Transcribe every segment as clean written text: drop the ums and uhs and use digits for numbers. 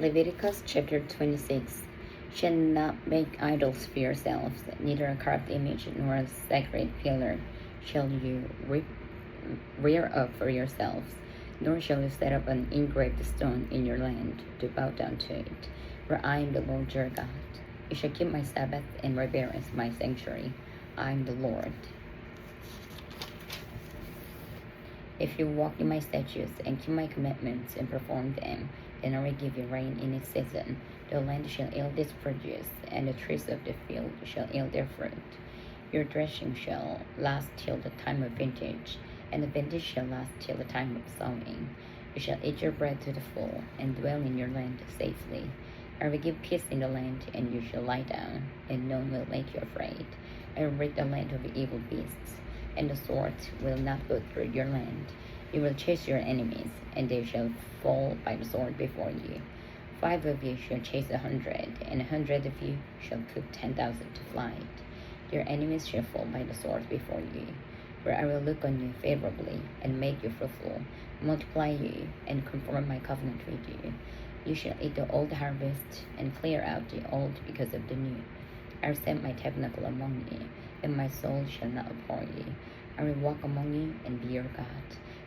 Leviticus chapter 26. Shall not make idols for yourselves, neither a carved image nor a sacred pillar shall you rear up for yourselves, nor shall you set up an engraved stone in your land to bow down to it. For I am the Lord your God. You shall keep my Sabbath and reverence my sanctuary. I am the Lord. If you walk in my statutes and keep my commandments and perform them, then I will give you rain in its season. The land shall yield its produce, and the trees of the field shall yield their fruit. Your threshing shall last till the time of vintage, and the vintage shall last till the time of sowing. You shall eat your bread to the full, and dwell in your land safely. I will give peace in the land, and you shall lie down, and none will make you afraid. I will rid the land of evil beasts, and the sword will not go through your land. You will chase your enemies, and they shall fall by the sword before you. 5 of you shall chase 100, and 100 of you shall put 10,000 to flight. Your enemies shall fall by the sword before you. For I will look on you favorably, and make you fruitful, multiply you, and confirm my covenant with you. You shall eat the old harvest, and clear out the old because of the new. I will set my tabernacle among you, and my soul shall not abhor you. I will walk among you, and be your God,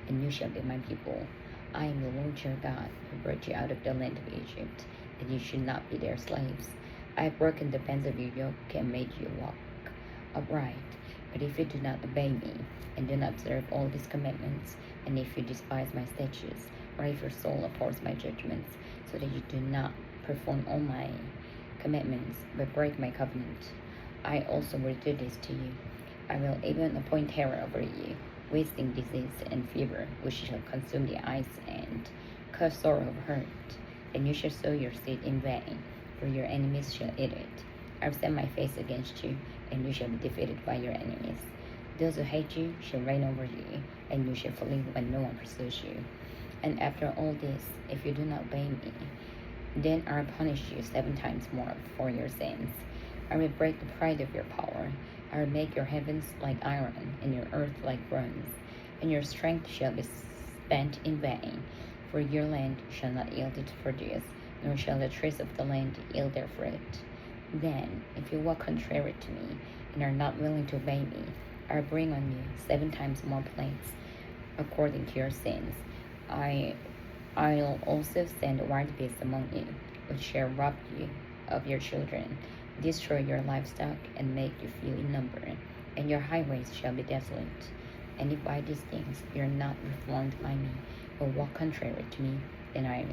and you shall be my people. I am the Lord your God, who brought you out of the land of Egypt, that you should not be their slaves. I have broken the bands of your yoke and made you walk upright. But if you do not obey me, and do not observe all these commandments, and if you despise my statutes, or if your soul abhors my judgments, so that you do not perform all my commandments, but break my covenant, I also will do this to you. I will even appoint terror over you, wasting disease and fever, which shall consume the eyes and cause sorrow of hurt. And you shall sow your seed in vain, for your enemies shall eat it. I will set my face against you, and you shall be defeated by your enemies. Those who hate you shall reign over you, and you shall flee when no one pursues you. And after all this, if you do not obey me, then I will punish you 7 times more for your sins. I will break the pride of your power. I will make your heavens like iron, and your earth like bronze, and your strength shall be spent in vain. For your land shall not yield its produce, nor shall the trees of the land yield their fruit. Then, if you walk contrary to me, and are not willing to obey me, I will bring on you 7 times more plagues, according to your sins. I'll also send wild beasts among you, which shall rob you of your children, destroy your livestock, and make you few in number, and your highways shall be desolate. And if by these things you are not reformed by me, but walk contrary to me, then I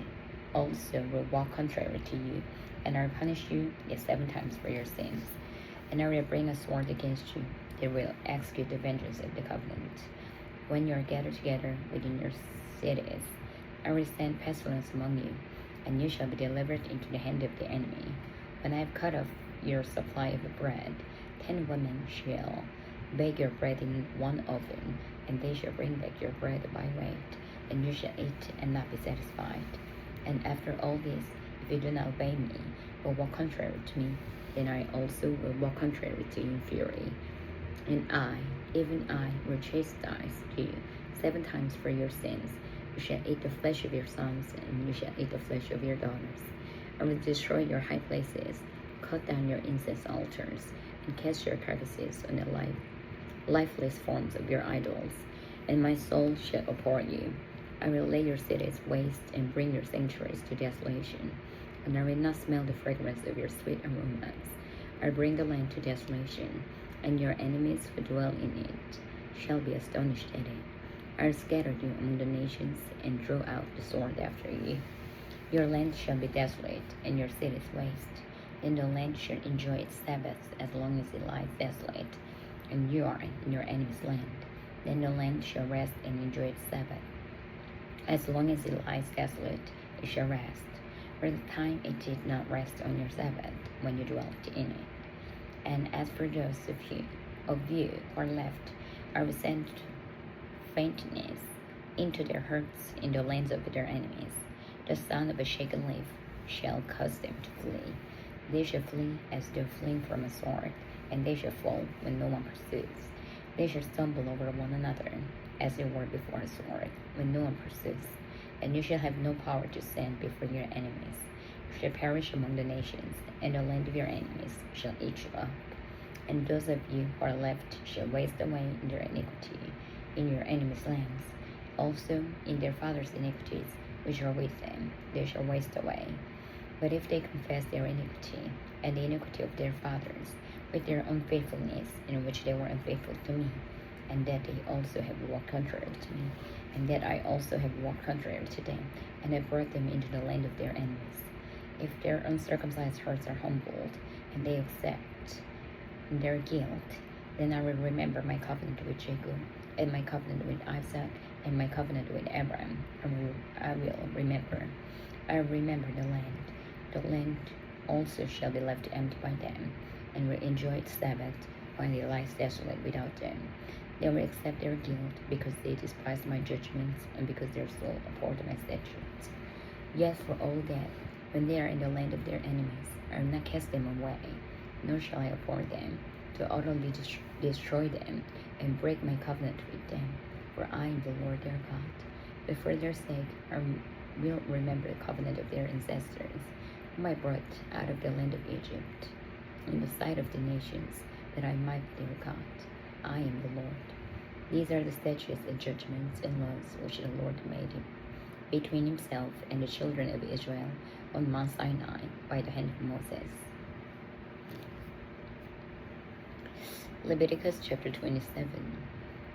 also will walk contrary to you, and I will punish you 7 times for your sins. And I will bring a sword against you, that will execute the vengeance of the covenant. When you are gathered together within your cities, I will send pestilence among you, and you shall be delivered into the hand of the enemy. When I have cut off your supply of bread, 10 women shall bake your bread in one oven, and they shall bring back your bread by weight, and you shall eat and not be satisfied. And after all this, if you do not obey me, but walk contrary to me, then I also will walk contrary to you in fury. And I, even I, will chastise you 7 times for your sins. You shall eat the flesh of your sons, and you shall eat the flesh of your daughters. I will destroy your high places, cut down your incense altars, and cast your carcasses on the lifeless forms of your idols. And my soul shall abhor you. I will lay your cities waste and bring your sanctuaries to desolation. And I will not smell the fragrance of your sweet aromas. I will bring the land to desolation, and your enemies who dwell in it shall be astonished at it. I will scatter you among the nations, and draw out the sword after you. Your land shall be desolate, and your cities waste. Then the land shall enjoy its Sabbaths as long as it lies desolate, and you are in your enemy's land. Then the land shall rest and enjoy its Sabbath. As long as it lies desolate, it shall rest. For the time it did not rest on your Sabbath, when you dwelt in it. And as for those of you who are left, I will send faintness into their hearts in the lands of their enemies. The sound of a shaken leaf shall cause them to flee. They shall flee as though fleeing from a sword, and they shall fall when no one pursues. They shall stumble over one another, as they were before a sword, when no one pursues. And you shall have no power to stand before your enemies. shall perish among the nations, and the land of your enemies shall eat you up. And those of you who are left shall waste away in their iniquity, in your enemies' lands. Also in their fathers' iniquities, which are with them, they shall waste away. But if they confess their iniquity, and the iniquity of their fathers, with their unfaithfulness, in which they were unfaithful to me, and that they also have walked contrary to me, and that I also have walked contrary to them, and have brought them into the land of their enemies. If their uncircumcised hearts are humbled, and they accept their guilt, then I will remember my covenant with Jacob, and my covenant with Isaac, and my covenant with Abraham. I will remember. I will remember the land. The land also shall be left empty by them, and will enjoy its Sabbath, when it lies desolate without them. They will accept their guilt, because they despise my judgments, and because their soul abhorred my statutes. Yet for all that, when they are in the land of their enemies, I will not cast them away, nor shall I abhor them, to utterly destroy them, and break my covenant with them. For I am the Lord their God. But for their sake I will remember the covenant of their ancestors, whom I brought out of the land of Egypt, in the sight of the nations, that I might be their God. I am the Lord. These are the statutes and judgments and laws which the Lord made between himself and the children of Israel on Mount Sinai by the hand of Moses. Leviticus chapter 27.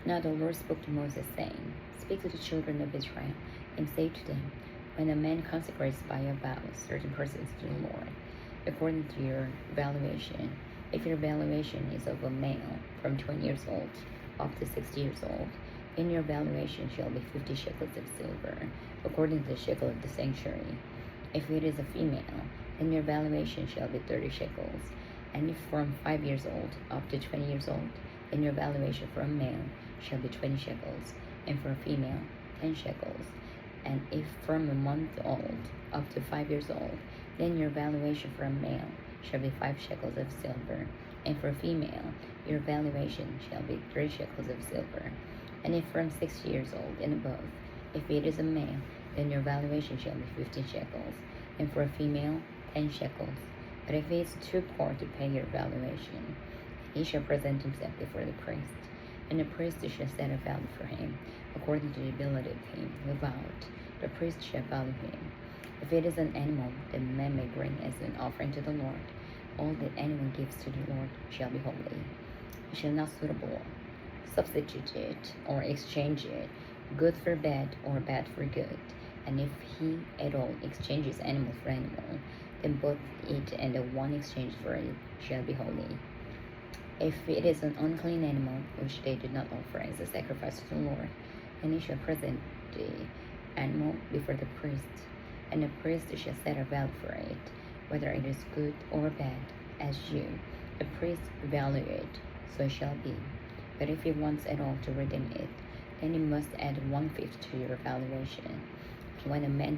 Now the Lord spoke to Moses, saying, Speak to the children of Israel, and say to them, When a man consecrates by a vow certain persons to the Lord, according to your valuation, if your valuation is of a male from 20 years old up to 60 years old, then your valuation shall be 50 shekels of silver, according to the shekel of the sanctuary. If it is a female, then your valuation shall be 30 shekels. And if from 5 years old up to 20 years old, then your valuation for a male shall be 20 shekels, and for a female 10 shekels. And if from a month old up to 5 years old, then your valuation for a male shall be 5 shekels of silver, and for a female your valuation shall be 3 shekels of silver. And if from 6 years old and above, if it is a male, then your valuation shall be 15 shekels, and for a female 10 shekels. But if he is too poor to pay your valuation, he shall present himself before the priest, and the priest shall set a value for him, according to the ability of him who vowed. The priest shall value him. If it is an animal that man may bring as an offering to the Lord, all that anyone gives to the Lord shall be holy. He shall not substitute it or exchange it, good for bad or bad for good. And if he at all exchanges animal for animal, then both it and the one exchanged for it shall be holy. If it is an unclean animal which they did not offer as a sacrifice to the Lord, then he shall present the animal before the priest, and the priest shall set a value for it, whether it is good or bad, as you, the priest, value it, so it shall be. But if he wants at all to redeem it, then he must add 1/5 to your valuation. When a man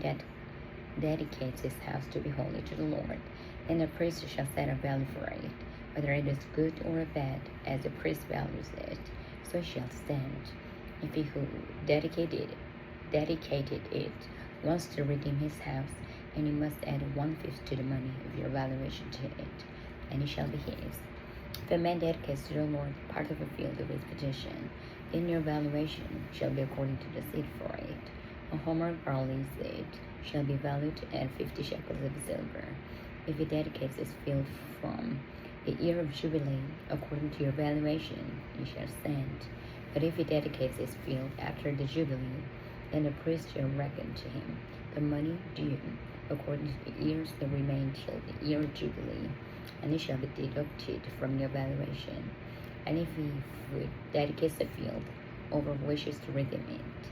dedicates his house to be holy to the Lord, then the priest shall set a value for it, whether it is good or bad, as the priest values it, so it shall stand. If he who dedicated it wants to redeem his house, then he must add 1/5 to the money of your valuation to it, and it shall be his. If a man dedicates to the Lord part of a field of his possession, then your valuation shall be according to the seed for it. A homer of barley seed shall be valued at 50 shekels of silver. If he dedicates his field from the year of Jubilee, according to your valuation, he shall stand. But if he dedicates his field after the Jubilee, then the priest shall reckon to him the money due, according to the years that remain till the year of Jubilee, and it shall be deducted from your valuation. And if he who dedicates the field over wishes to redeem it,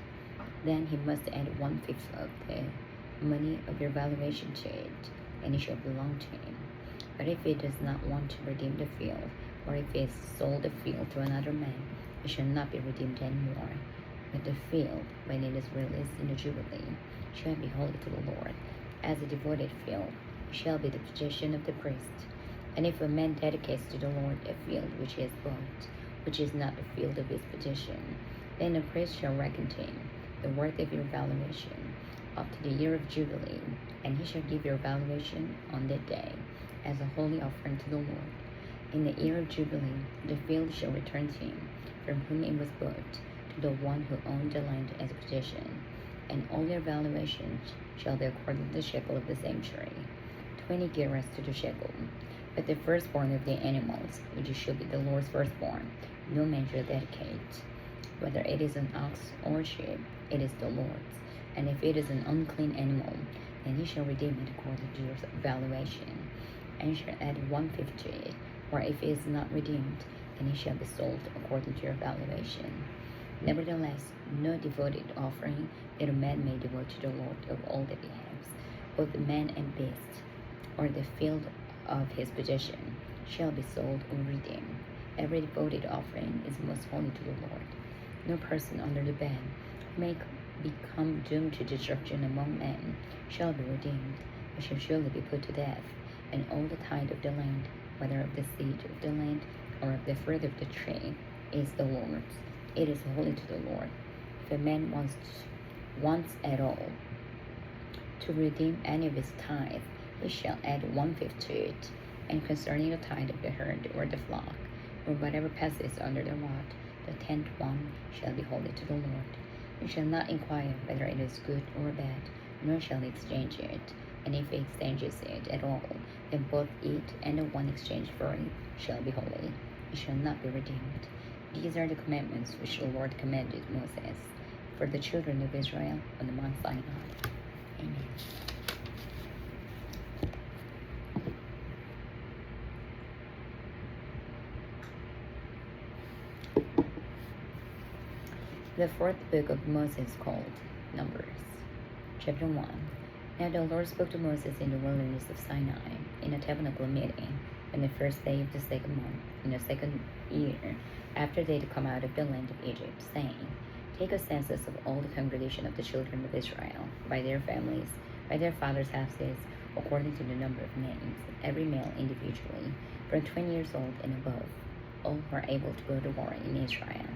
then he must add 1/5 of the money of your valuation to it, and it shall belong to him. But if he does not want to redeem the field, or if he has sold the field to another man, it shall not be redeemed any more. But the field, when it is released in the Jubilee, shall be holy to the Lord. As a devoted field, it shall be the possession of the priest. And if a man dedicates to the Lord a field which he has bought, which is not the field of his possession, then the priest shall reckon to him the worth of your valuation, up to the year of Jubilee, and he shall give your valuation on that day as a holy offering to the Lord. In the year of Jubilee, the field shall return to him, from whom it was bought, to the one who owned the land as a possession, and all your valuations shall be according to the shekel of the sanctuary, 20 gerahs to the shekel. But the firstborn of the animals, which shall be the Lord's firstborn, no man shall dedicate. Whether it is an ox or a sheep, it is the Lord's. And if it is an unclean animal, then he shall redeem it according to your valuation, and shall add 1/5 to it. Or if it is not redeemed, then he shall be sold according to your valuation. Nevertheless, no devoted offering that a man may devote to the Lord of all that he has, both the man and beast, or the field of his possession, shall be sold or redeemed. Every devoted offering is most holy to the Lord. No person under the ban who may become doomed to destruction among men shall be redeemed, but shall surely be put to death. And all the tithe of the land, whether of the seed of the land or of the fruit of the tree, is the Lord's. It is holy to the Lord. If a man wants at all to redeem any of his tithe, he shall add 1/5 to it. And concerning the tithe of the herd or the flock, or whatever passes under the rod, the 10th one shall be holy to the Lord. You shall not inquire whether it is good or bad, nor shall he exchange it. And if he exchanges it at all, then both it and the one exchanged for it shall be holy. It shall not be redeemed. These are the commandments which the Lord commanded Moses for the children of Israel on the Mount Sinai. Amen. The fourth book of Moses, called Numbers. Chapter 1. Now the Lord spoke to Moses in the wilderness of Sinai, in a tabernacle meeting, on the first day of the second month, in the second year, after they had come out of the land of Egypt, saying, Take a census of all the congregation of the children of Israel, by their families, by their fathers' houses, according to the number of names, every male individually, from 20 years old and above, all who are able to go to war in Israel.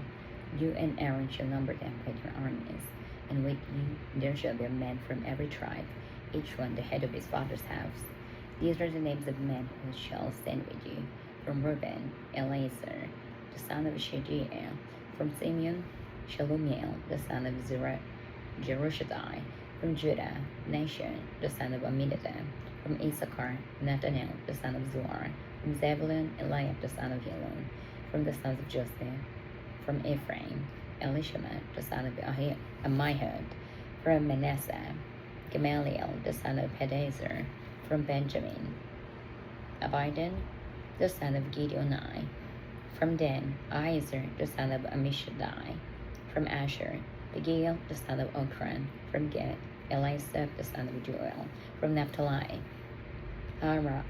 You and Aaron shall number them by their armies, and with you there shall be a man from every tribe, each one the head of his father's house. These are the names of men who shall stand with you. From Reuben, Eleazar, the son of Shegiel. From Simeon, Shelumiel, the son of Jerushadai. From Judah, Nashon, the son of Amminadab. From Issachar, Nathanael, the son of Zuar. From Zebulun, Eliab, the son of Helon. From the sons of Joseph. From Ephraim, Elishama, the son of Ammihud. From Manasseh, Gamaliel, the son of Pedazur. From Benjamin, Abidan, the son of Gideoni. From Dan, Ahiezer, the son of Ammishaddai. From Asher, Pagiel, the son of Okran. From Gad, Elisab, the son of Joel. From Naphtali, Ahira,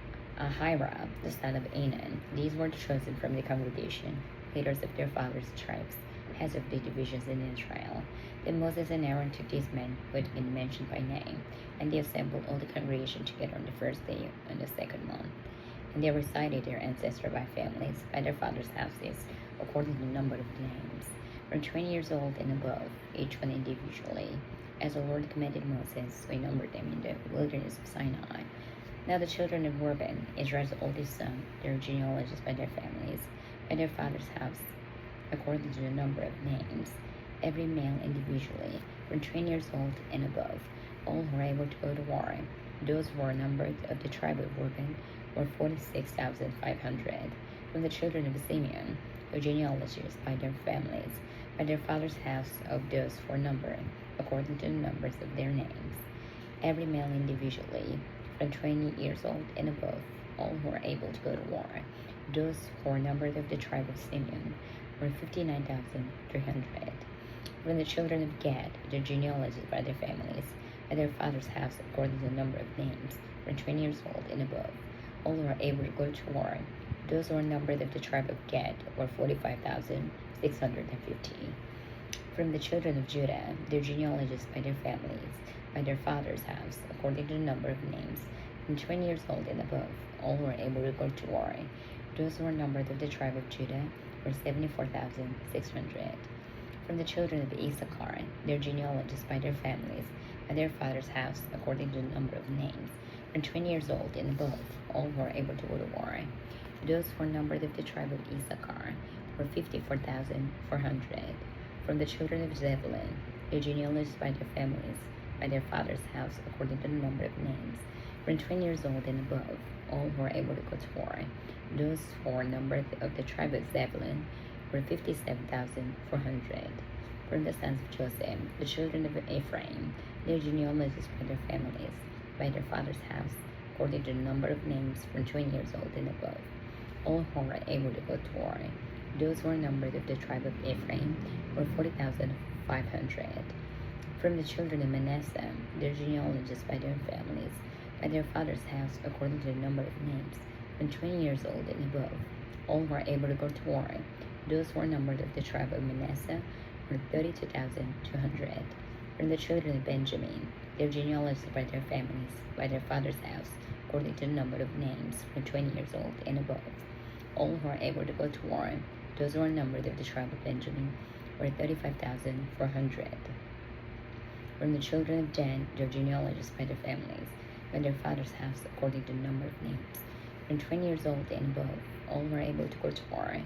the son of Enan. These were chosen from the congregation, leaders of their fathers' tribes, heads of the divisions in Israel. Then Moses and Aaron took these men who had been mentioned by name, and they assembled all the congregation together on the first day on the second month. And they recited their ancestors by families, by their fathers' houses, according to the number of names, from 20 years old and above, each one individually, as the Lord commanded Moses. So he numbered them in the wilderness of Sinai. Now the children of Reuben, Israel's oldest son, their genealogies by their families, by their father's house, according to the number of names, every male individually, from 20 years old and above, all who were able to go to war. Those who were numbered of the tribe of Reuben were 46,500. From the children of Simeon, their genealogies by their families, by their father's house, of those who were numbered, according to the numbers of their names, every male individually, from 20 years old and above, all who were able to go to war. Those who were numbered of the tribe of Simeon were 59,300. From the children of Gad, their genealogies by their families, by their father's house, according to the number of names, from 20 years old and above, all who were able to go to war. Those who were numbered of the tribe of Gad were 45,650. From the children of Judah, their genealogies by their families, by their father's house, according to the number of names, from 20 years old and above, all who were able to go to war. Those who were numbered of the tribe of Judah were 74,600. From the children of Issachar, their genealogies by their families, by their father's house, according to the number of names, from 20 years old and above, all who are able to go to war. Those who were numbered of the tribe of Issachar were 54,400. From the children of Zebulun, their genealogies by their families, by their father's house, according to the number of names, from 20 years old and above, all who are able to go to war. Those who were numbered of the tribe of Zebulun were 57,400. From the sons of Joseph, the children of Ephraim, their genealogies by their families, by their father's house, according to the number of names, from 20 years old and above, all who were able to go to war. Those who were numbered of the tribe of Ephraim were 40,500. From the children of Manasseh, their genealogies by their families, by their father's house, according to the number of names, from 20 years old and above, all who were able to go to war. Those who were numbered of the tribe of Manasseh were 32,200. From the children of Benjamin, their genealogies by their families, by their father's house, according to the number of names, from 20 years old and above, all who are able to go to war. Those who are numbered of the tribe of Benjamin were 35,400. From the children of Dan, their genealogies by their families, by their father's house, according to the number of names, from 20 years old and above, all who are able to go to war.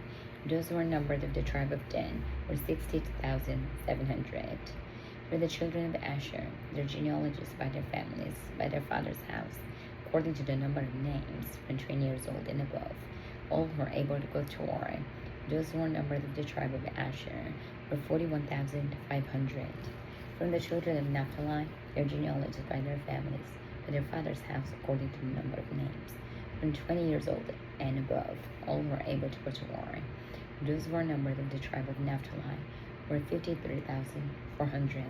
Those who are numbered of the tribe of Dan were 60,700. For the children of Asher, their genealogies by their families, by their father's house, according to the number of names, from 20 years old and above, all who are able to go to war. Those who are numbered of the tribe of Asher were 41,500. From the children of Naphtali, their genealogies by their families, by their father's house, according to the number of names, from 20 years old and above, all who are able to go to war. Those who are numbered of the tribe of Naphtali were 53,400.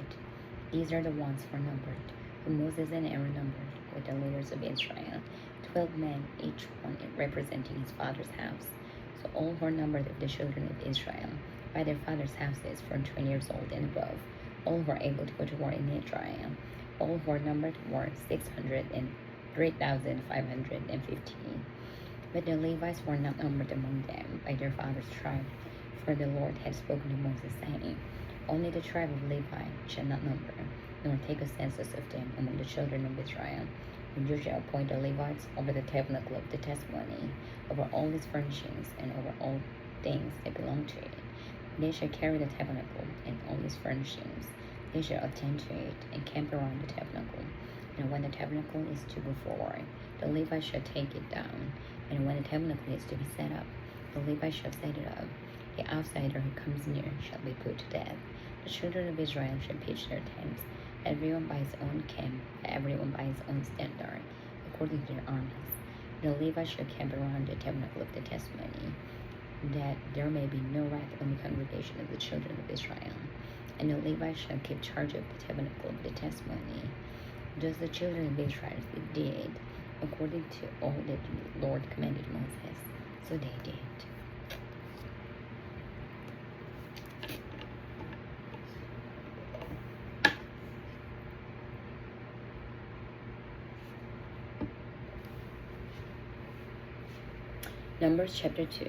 These are the ones who are numbered, whom Moses and Aaron numbered, with the leaders of Israel, 12 men, each one representing his father's house. So all who are numbered of the children of Israel, by their father's houses, from 20 years old and above, all who are able to go to war in Israel, all who are numbered were 603,550. But the Levites were not numbered among them by their father's tribe, for the Lord had spoken to Moses, saying, Only the tribe of Levi shall not number, nor take a census of them among the children of Israel. And you shall appoint the Levites over the tabernacle of the testimony, over all its furnishings, and over all things that belong to it. They shall carry the tabernacle and all its furnishings. They shall attend to it and camp around the tabernacle. And when the tabernacle is to go forward, the Levites shall take it down. And when the tabernacle is to be set up, the Levites shall set it up. The outsider who comes near shall be put to death. The children of Israel shall pitch their tents, everyone by his own camp, everyone by his own standard, according to their armies. The Levites shall camp around the tabernacle of the testimony, that there may be no wrath on the congregation of the children of Israel. And the Levites shall keep charge of the tabernacle of the testimony. Thus the children of Israel did, according to all that the Lord commanded Moses. So they did. Numbers chapter 2.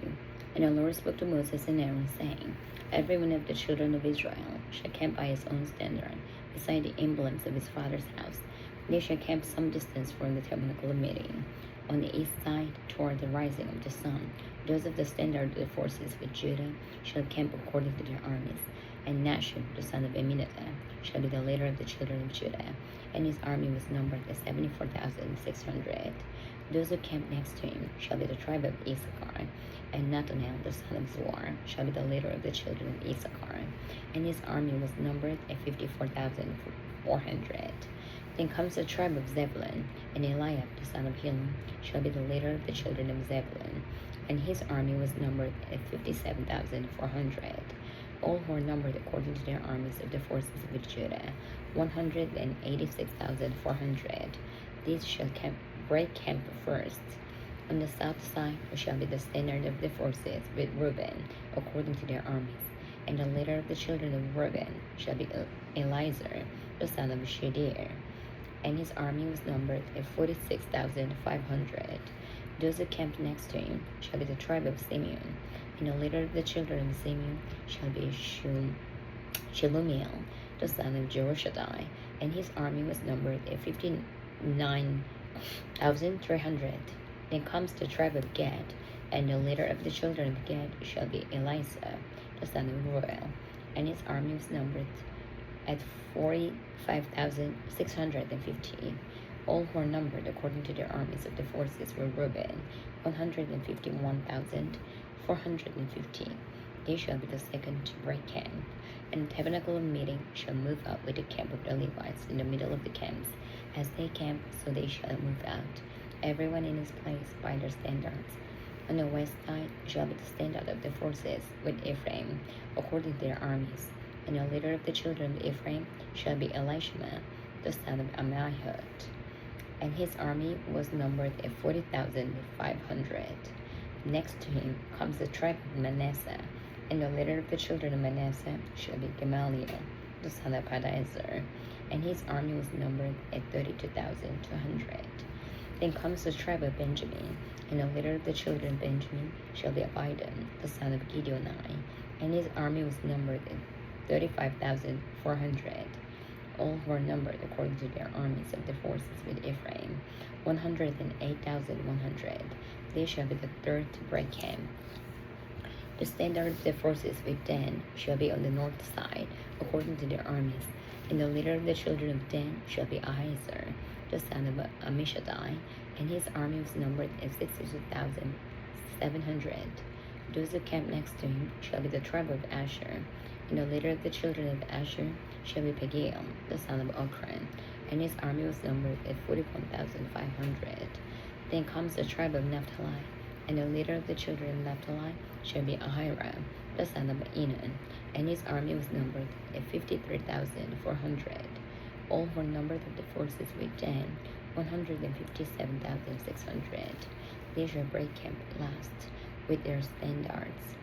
And the Lord spoke to Moses and Aaron, saying, Every one of the children of Israel shall camp by his own standard, beside the emblems of his father's house. They shall camp some distance from the tabernacle of meeting, on the east side, toward the rising of the sun. Those of the standard of the forces with Judah shall camp according to their armies. And Nashon, the son of Amminadab, shall be the leader of the children of Judah, and his army was numbered as 74,600. Those who camp next to him shall be the tribe of Issachar, and Nathanael, the son of Zuar, shall be the leader of the children of Issachar, and his army was numbered at 54,400. Then comes the tribe of Zebulun, and Eliab, the son of Helon, shall be the leader of the children of Zebulun, and his army was numbered at 57,400. All who are numbered according to their armies of the forces of Judah, 186,400. These shall break camp first. On the south side shall be the standard of the forces with Reuben, according to their armies. And the leader of the children of Reuben shall be Eliezer, the son of Shadir. And his army was numbered at 46,500. Those who camped next to him shall be the tribe of Simeon. And the leader of the children of Simeon shall be Shelumiel, the son of Jehoshaphat. and his army was numbered at 59,300. Then comes the tribe of Gad, and the leader of the children of Gad shall be Elisha, the son of Roel, and his army was numbered at 45,650. All who were numbered according to their armies of the forces were Reuben, 151,450. They shall be the second to break camp. And the tabernacle of meeting shall move out with the camp of the Levites in the middle of the camps. As they camp, so they shall move out, everyone in his place by their standards. On the west side shall be the standard of the forces with Ephraim, according to their armies. And the leader of the children of Ephraim shall be Elishama, the son of Ammihud, and his army was numbered at 40,500. Next to him comes the tribe of Manasseh, and the leader of the children of Manasseh shall be Gamaliel, the son of Pedahzur, and his army was numbered at 32,200. Then comes the tribe of Benjamin, and the leader of the children of Benjamin shall be Abidan, the son of Gideoni, and his army was numbered at 35,400. All who are numbered according to their armies of the forces with Ephraim, 108,100. They shall be the third to break camp. The standard of the forces with Dan shall be on the north side, according to their armies. And the leader of the children of Dan shall be Ahiezer, the son of Ammishaddai, and his army was numbered at 62,700. Those who camp next to him shall be the tribe of Asher, and the leader of the children of Asher shall be Pagiel, the son of Ochran, and his army was numbered at 41,500. Then comes the tribe of Naphtali, and the leader of the children of Naphtali shall be Ahira, the son of Enan, and his army was numbered at 53,400. All were numbered of the forces with Dan, 157,600. They shall break camp at last with their standards.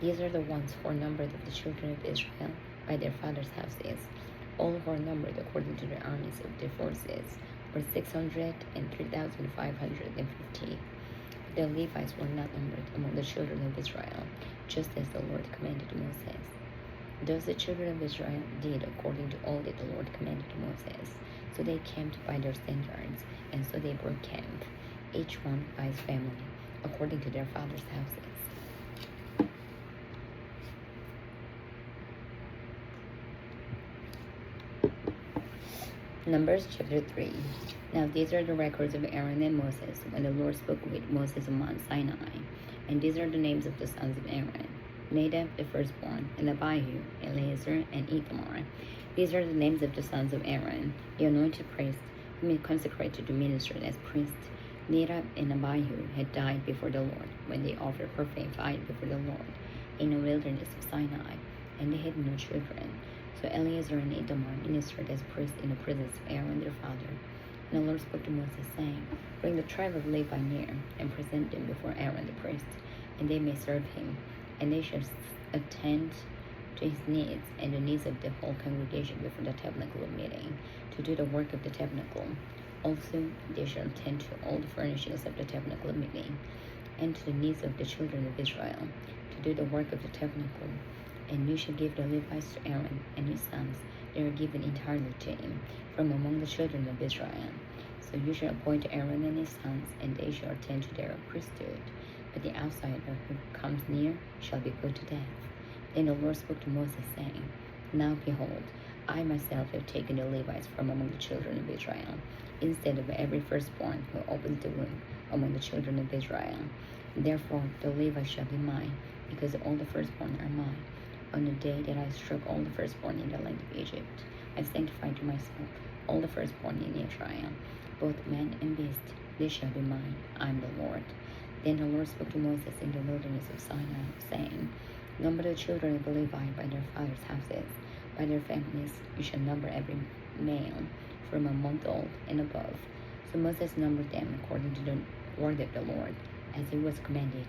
These are the ones who are numbered of the children of Israel by their fathers' houses. All who are numbered according to their armies of their forces were 603,550. The Levites were not numbered among the children of Israel, just as the Lord commanded Moses. Thus the children of Israel did according to all that the Lord commanded Moses. So they camped by their standards, and so they broke camp, each one by his family, according to their fathers' houses. Numbers chapter 3. Now these are the records of Aaron and Moses when the Lord spoke with Moses on Mount Sinai. And these are the names of the sons of Aaron: Nadab the firstborn, and Abihu, Eleazar, and Ithamar. These are the names of the sons of Aaron, the anointed priests, whom he consecrated to minister as priests. Nadab and Abihu had died before the Lord when they offered profane fire before the Lord in the wilderness of Sinai, and they had no children. So Eleazar and Ithamar ministered as priests in the presence of Aaron their father. And the Lord spoke to Moses, saying, Bring the tribe of Levi near, and present them before Aaron the priest, and they may serve him, and they shall attend to his needs and the needs of the whole congregation before the tabernacle of meeting, to do the work of the tabernacle. Also they shall attend to all the furnishings of the tabernacle of meeting, and to the needs of the children of Israel, to do the work of the tabernacle. And you shall give the Levites to Aaron and his sons. They are given entirely to him from among the children of Israel. So you shall appoint Aaron and his sons, and they shall attend to their priesthood. But the outsider who comes near shall be put to death. Then the Lord spoke to Moses, saying, Now behold, I myself have taken the Levites from among the children of Israel, instead of every firstborn who opens the womb among the children of Israel. Therefore the Levites shall be mine, because all the firstborn are mine. On the day that I struck all the firstborn in the land of Egypt, I sanctified to myself all the firstborn in Israel, both man and beast. They shall be mine. I am the Lord. Then the Lord spoke to Moses in the wilderness of Sinai, saying, Number the children of Levi by their fathers' houses, by their families. You shall number every male from a month old and above. So Moses numbered them according to the word of the Lord, as he was commanded.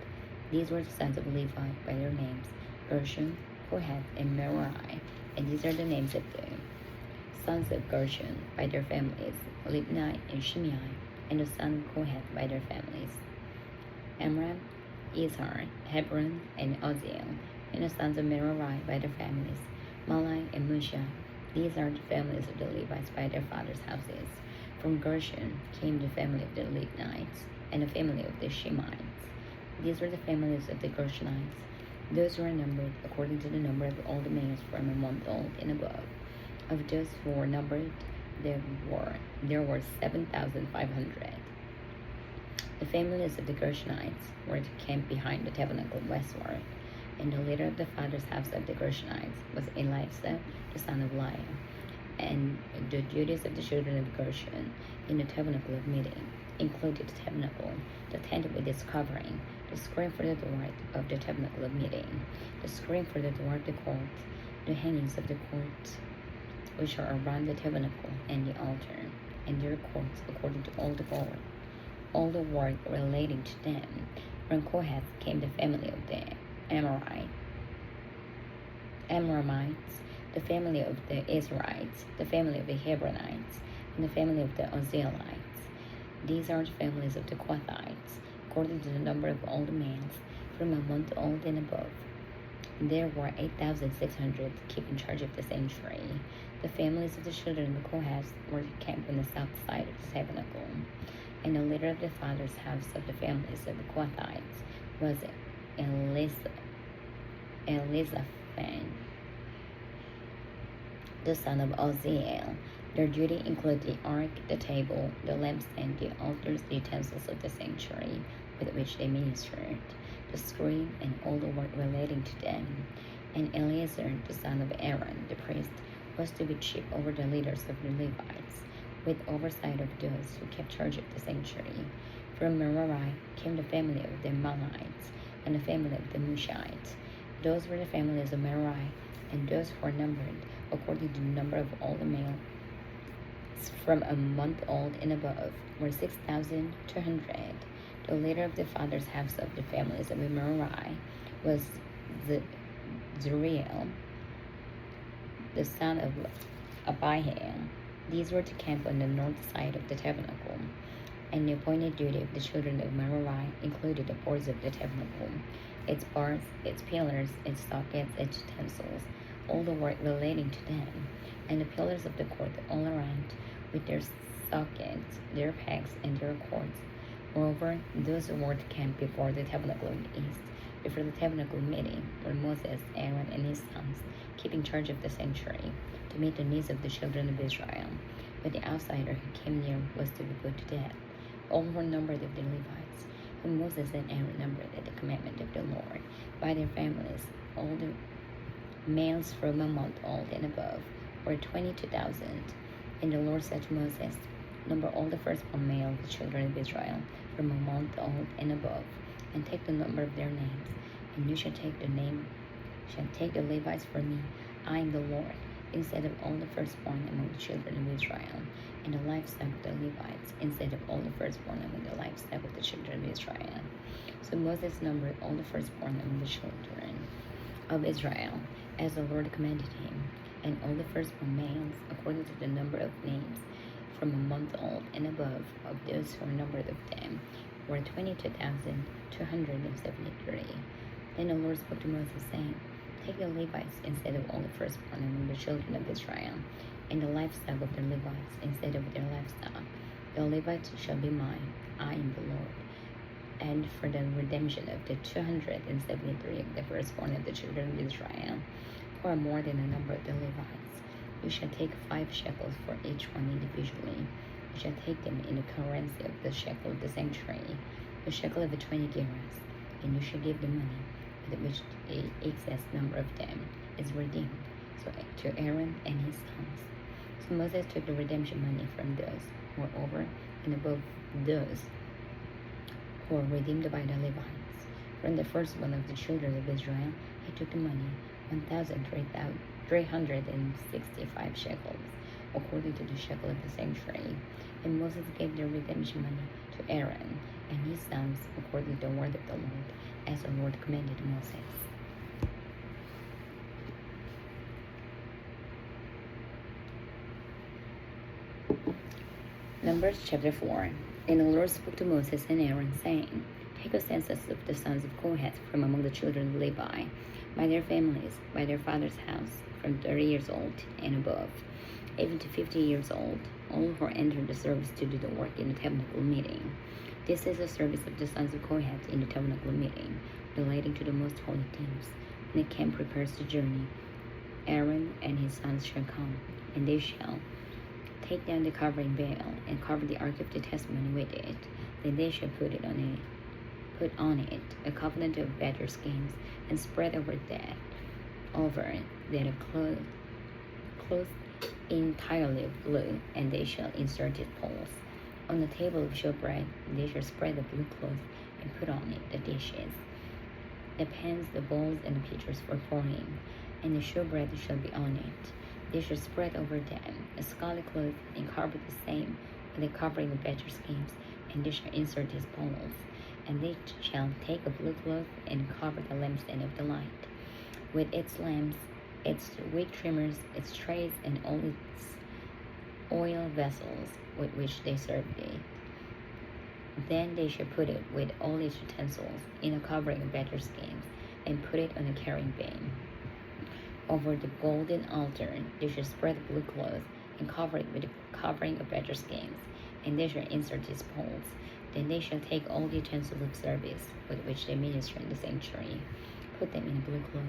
These were the sons of Levi by their names: Gershon, Kohath, and Merari. And these are the names of the sons of Gershon by their families: Libni and Shimei, and the sons of Kohath by their families: Amram, Izhar, Hebron, and Uzziel, and the sons of Merari by their families: Malai and Musha. These are the families of the Levites by their fathers' houses. From Gershon came the family of the Libnites, and the family of the Shemites. These were the families of the Gershonites. Those who were numbered according to the number of all the males from a month old and above. Of those who were numbered, there were 7,500. The families of the Gershonites were to camp behind the tabernacle westward, and the leader of the father's house of the Gershonites was Eliezer, the son of Liah. And the duties of the children of Gershon in the tabernacle of meeting included the tabernacle, the tent with its covering, the screen for the door of the tabernacle of meeting, the screen for the door of the court, the hangings of the court, which are around the tabernacle and the altar, and their courts according to all the work relating to them. From Kohath came the family of the Amramites, the family of the Israelites, the family of the Hebronites, and the family of the Uzzielites. These are the families of the Kohathites, according to the number of all the males from a month old and above. There were 8,600 keeping charge of the sanctuary. The families of the children of the Kohath were camped on the south side of the tabernacle. And the leader of the father's house of the families of the Kohathites was Elizaphan, the son of Uzziel. Their duty included the ark, the table, the lampstand, the altars, the utensils of the sanctuary with which they ministered, the screen, and all the work relating to them. And Eleazar, the son of Aaron, the priest, was to be chief over the leaders of the Levites, with oversight of those who kept charge of the sanctuary. From Merari came the family of the Malites and the family of the Mushites. Those were the families of Merari, and those who were numbered according to the number of all the males from a month old and above were 6,200. The leader of the father's house of the families of Merari was Zuriel, the son of Abihail. These were to camp on the north side of the tabernacle, and the appointed duty of the children of Merari included the boards of the tabernacle, its bars, its pillars, its sockets, its utensils, all the work relating to them, and the pillars of the court all around, with their sockets, their pegs, and their cords. Moreover, those who were to camp before the tabernacle of the east, before the tabernacle meeting, were Moses, Aaron, and his sons, keeping charge of the sanctuary, to meet the needs of the children of Israel. But the outsider who came near was to be put to death. All were numbered of the Levites, whom Moses and Aaron numbered at the commandment of the Lord, by their families. All the males from a month old and above were 22,000. And the Lord said to Moses, number all the firstborn male of the children of Israel from a month old and above, and take the number of their names, and you shall take the Levites for me. I am the Lord, instead of all the firstborn among the children of Israel, and the livestock of the Levites, instead of all the firstborn among the livestock of the children of Israel. So Moses numbered all the firstborn among the children of Israel, as the Lord commanded him, and all the firstborn males, according to the number of names, from a month old and above, of those who were numbered of them, were 22,273. Then the Lord spoke to Moses, saying, take the Levites instead of all the firstborn among the children of Israel, and the livestock of the Levites instead of their livestock. The Levites shall be mine. I am the Lord. And for the redemption of the 273 of the firstborn of the children of Israel, who are more than the number of the Levites, you shall take 5 shekels for each one individually. You shall take them in the currency of the shekel of the sanctuary, the shekel of the 20 gerahs, and you shall give the money with which the excess number of them is redeemed, so to Aaron and his sons. So Moses took the redemption money from those who were over and above those who were redeemed by the Levites. From the firstborn of the children of Israel, he took the money, 1,365 shekels, according to the shekel of the sanctuary. And Moses gave the redemption money to Aaron and his sons, according to the word of the Lord, as the Lord commanded Moses. Numbers chapter 4. And the Lord spoke to Moses and Aaron, saying, take a census of the sons of Kohath from among the children of Levi, by their families, by their father's house, from 30 years old and above, even to 50 years old, all who enter the service to do the work in the tabernacle meeting. This is the service of the sons of Kohath in the tabernacle meeting, relating to the most holy things. When the camp prepares the journey, Aaron and his sons shall come, and they shall take down the covering veil and cover the ark of the testimony with it. Then they shall put on it a covenant of better skins, and spread over that a cloth entirely of blue, and they shall insert its poles. On the table of showbread they shall spread the blue cloth, and put on it the dishes, the pans, the bowls, and the pitchers for pouring, and the showbread shall be on it. They shall spread over them a scarlet cloth, and cover the same with a covering of better skins, and they shall insert its poles. And they shall take a blue cloth and cover the lampstand of the light, with its lamps, its wick trimmers, its trays, and all its oil vessels with which they served it. Then they shall put it with all its utensils in a covering of better skins, and put it on a carrying beam. Over the golden altar they shall spread the blue cloth, and cover it with a covering of better skins, and they shall insert its poles. Then they shall take all the utensils of service with which they minister in the sanctuary, put them in a blue cloth,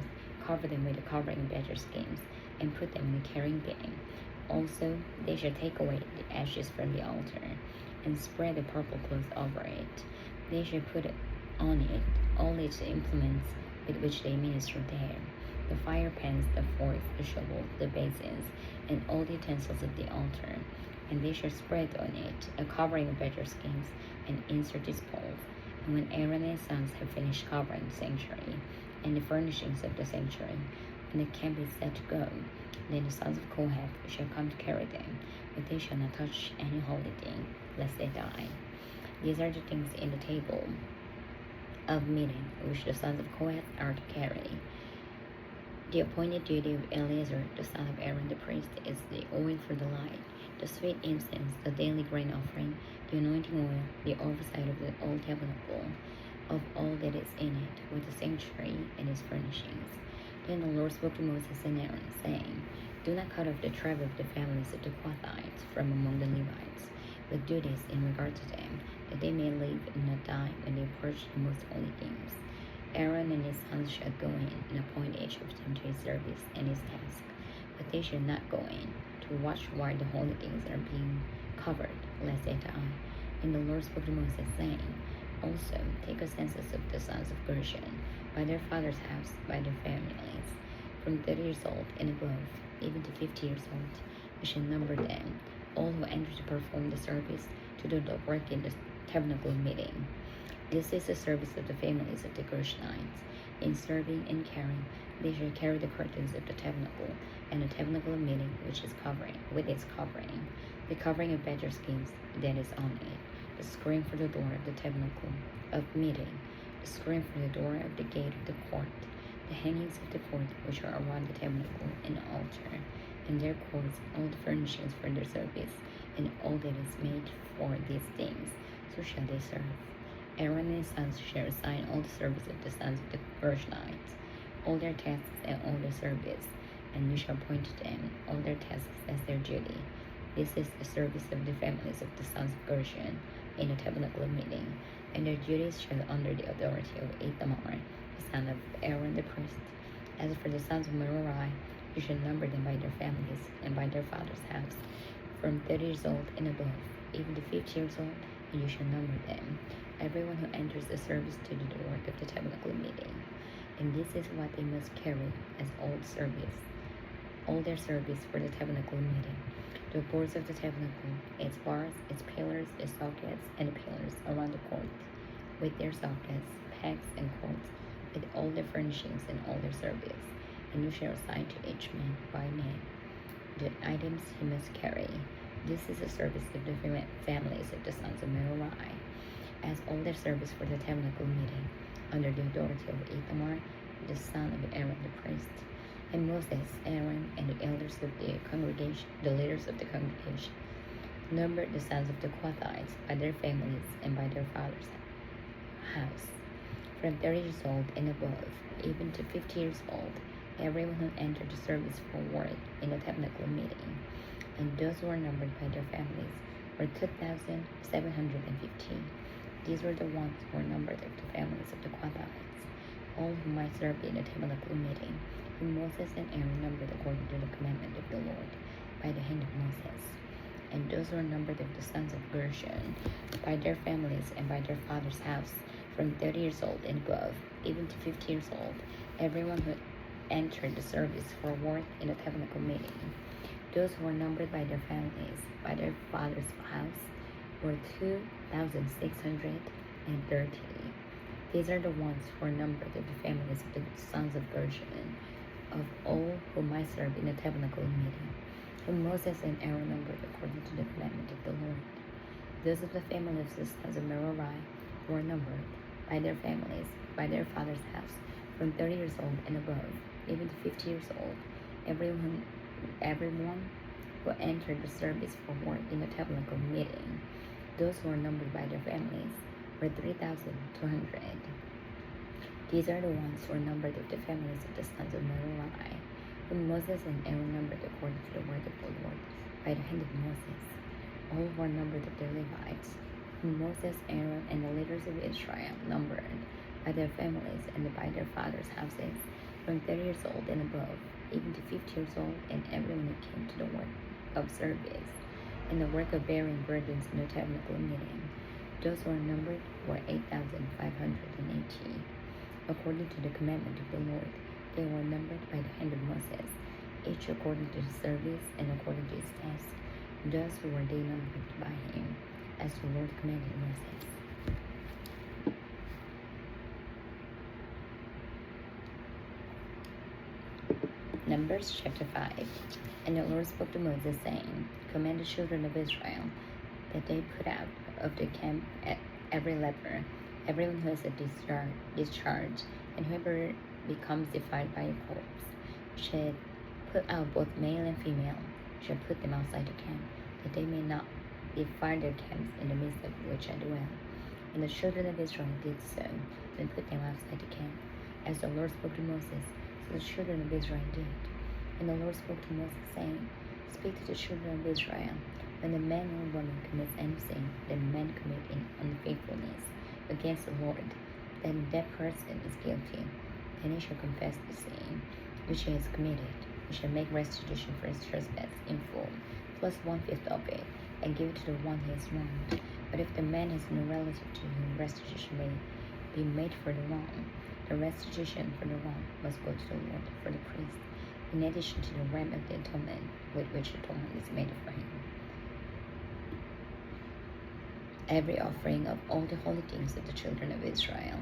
cover them with a covering of better skins, and put them in a carrying beam. Also they shall take away the ashes from the altar, and spread the purple cloth over it. They shall put on it all its implements with which they minister there, the fire pans, the forks, the shovels, the basins, and all the utensils of the altar. And they shall spread on it a covering of better skins, and insert its poles. And when Aaron and his sons have finished covering the sanctuary and the furnishings of the sanctuary, when the camp is set to go, then the sons of Kohath shall come to carry them, but they shall not touch any holy thing, lest they die. These are the things in the table of meeting which the sons of Kohath are to carry. The appointed duty of Eleazar, the son of Aaron the priest, is the oil for the light, the sweet incense, the daily grain offering, the anointing oil, the oversight of the old tabernacle, of all that is in it, with the sanctuary and its furnishings. Then the Lord spoke to Moses and Aaron, saying, Do not cut off the tribe of the families of the Kohathites from among the Levites, but do this in regard to them, that they may live and not die when they approach the most holy things. Aaron and his sons shall go in and appoint each of them to his service and his task, but they shall not go in to watch while the holy things are being covered, lest they die. And the Lord spoke to Moses, saying, Also take a census of the sons of Gershon, by their father's house, by their families, from 30 years old and above, even to 50 years old. You shall number them, all who enter to perform the service, to do the work in the tabernacle meeting. This is the service of the families of the Gershonites. In serving and carrying, they shall carry the curtains of the tabernacle, and the tabernacle of meeting, which is covering, with its covering, the covering of better skins that is on it, the screen for the door of the tabernacle of meeting, the screen for the door of the gate of the court, the hangings of the court which are around the tabernacle and the altar, and their courts, all the furnishings for their service, and all that is made for these things, so shall they serve. Aaron and his sons shall assign all the service of the sons of the Gershonites, all their tasks and all their service, and you shall appoint to them all their tasks as their duty. This is the service of the families of the sons of Gershon in the tabernacle of meeting, and their duties shall under the authority of Ithamar, the son of Aaron the priest. As for the sons of Merari, you shall number them by their families and by their father's house, from 30 years old and above, even to 50 years old, and you shall number them, everyone who enters the service to do the work of the tabernacle meeting. And this is what they must carry as all their service for the tabernacle meeting: the boards of the tabernacle, its bars, its pillars, its sockets, and the pillars around the court, with their sockets, pegs, and cords, with all their furnishings and all their service. And you shall assign to each man by name the items he must carry. This is the service of the families of the sons of Merari, as all their service for the tabernacle meeting, under the authority of Ithamar, the son of Aaron the priest. And Moses, Aaron, and the elders of the congregation, the leaders of the congregation, numbered the sons of the Kohathites by their families and by their father's house, from 30 years old and above, even to 50 years old, everyone who entered the service for work in the tabernacle meeting. And those who were numbered by their families were 2,750. These were the ones who were numbered of the families of the Quabites, all who might serve in the tabernacle meeting, whom Moses and Aaron numbered according to the commandment of the Lord by the hand of Moses. And those who were numbered of the sons of Gershon by their families and by their father's house, from 30 years old and above, even to 50 years old, everyone who entered the service for work in the tabernacle meeting. Those who were numbered by their families, by their father's house, were 2,630. These are the ones who were numbered of the families of the sons of Gershon, of all who might serve in the tabernacle meeting, whom Moses and Aaron numbered according to the commandment of the Lord. Those of the family of the sons of Merari who were numbered by their families, by their father's house, from 30 years old and above, even to 50 years old, everyone who entered the service for work in the tabernacle meeting. Those who were numbered by their families were 3,200. These are the ones who were numbered of the families of the sons of Merari, whom Moses and Aaron numbered according to the word of the Lord by the hand of Moses. All who were numbered of the Levites, whom Moses, Aaron, and the leaders of Israel numbered by their families and by their fathers' houses, from 30 years old and above, even to 50 years old, and everyone who came to the work of service and the work of bearing burdens in the tabernacle meeting. Those who were numbered were 8,580. According to the commandment of the Lord, they were numbered by the hand of Moses, each according to his service and according to his task. Thus were they numbered by him, as the Lord commanded Moses. Numbers chapter 5. And the Lord spoke to Moses, saying, Command the children of Israel that they put out of the camp every leper, everyone who has a discharge, and whoever becomes defiled by a corpse, shall put out both male and female, shall put them outside the camp, that they may not defile their camps in the midst of which I dwell. And the children of Israel did so, and put them outside the camp, as the Lord spoke to Moses. So the children of Israel did. And the Lord spoke to Moses, saying, Speak to the children of Israel, when the man or woman commits any sin, that man commit in unfaithfulness against the Lord, then that person is guilty. Then he shall confess the sin which he has committed. He shall make restitution for his trespass in full, plus 1/5 of it, and give it to the one he has wronged. But if the man has no relative to whom restitution may be made for the wrong, the restitution for the wrong must go to the Lord for the priest, in addition to the ram of the atonement with which the atonement is made for him. Every offering of all the holy things of the children of Israel,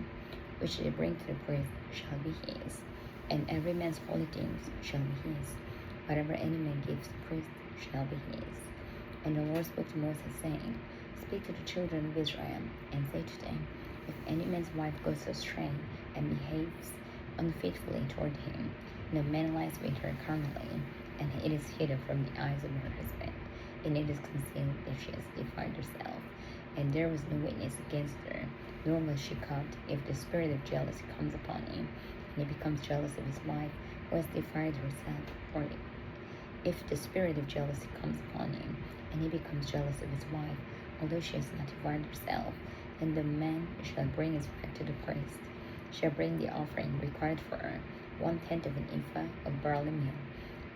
which they bring to the priest, shall be his, and every man's holy things shall be his. Whatever any man gives the priest shall be his. And the Lord spoke to Moses, saying, Speak to the children of Israel, and say to them, If any man's wife goes astray and behaves unfaithfully toward him, and a man lies with her carnally, and it is hidden from the eyes of her husband, and it is concealed that she has defiled herself, and there was no witness against her, nor was she caught, if the spirit of jealousy comes upon him, and he becomes jealous of his wife, who has defiled herself, or if the spirit of jealousy comes upon him, and he becomes jealous of his wife, although she has not defiled herself, then the man shall bring his wife to the priest, shall bring the offering required for her, 1/10 of an ephah of barley meal.